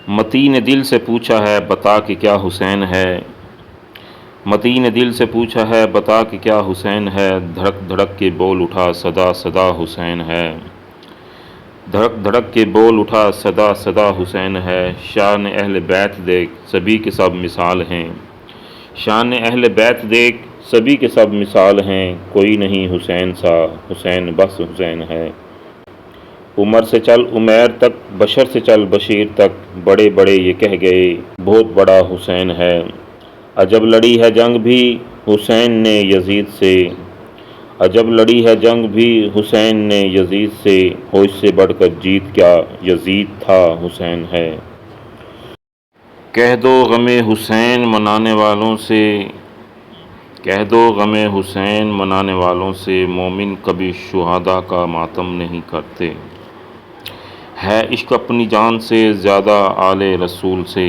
متی نے دل سے پوچھا ہے بتا کہ کیا حسین ہے، متی نے دل سے پوچھا ہے بتا کہ کیا حسین ہے، دھڑک دھڑک کے بول اٹھا صدا صدا حسین ہے، دھڑک دھڑک کے بول اٹھا صدا صدا حسین ہے، شان اہل بیت دیکھ سبھی کے سب مثال ہیں، شان اہل بیت دیکھ سبھی کے سب مثال ہیں، کوئی نہیں حسین سا حسین بس حسین ہے، عمر سے چل عمیر تک بشر سے چل بشیر تک، بڑے بڑے یہ کہہ گئے بہت بڑا حسین ہے، عجب لڑی ہے جنگ بھی حسین نے یزید سے، عجب لڑی ہے جنگ بھی حسین نے یزید سے، ہو اس سے بڑھ کر جیت کیا یزید تھا حسین ہے، کہہ دو غم حسین منانے والوں سے، کہہ دو غم حسین منانے والوں سے، مومن کبھی شہداء کا ماتم نہیں کرتے، ہے عشق اپنی جان سے زیادہ آل رسول سے،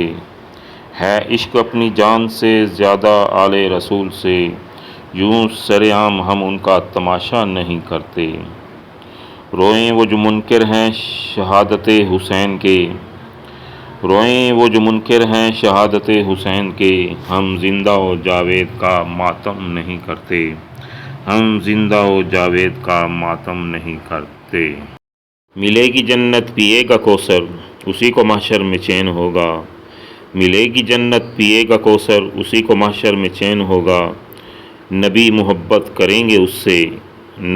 ہے عشق اپنی جان سے زیادہ آل رسول سے، یوں سرعام ہم ان کا تماشا نہیں کرتے، روئیں وہ جو منکر ہیں شہادت حسین کے، روئیں وہ جو منکر ہیں شہادت حسین کے، ہم زندہ و جاوید کا ماتم نہیں کرتے، ہم زندہ و جاوید کا ماتم نہیں کرتے، ملے گی جنت پیے گا کوثر اسی کو محشر میں چین ہوگا، ملے گی جنت پیے گا کوثر اسی کو محشر میں چین ہوگا، نبی محبت کریں گے اس سے،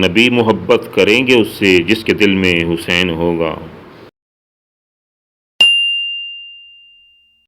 نبی محبت کریں گے اس سے جس کے دل میں حسین ہوگا۔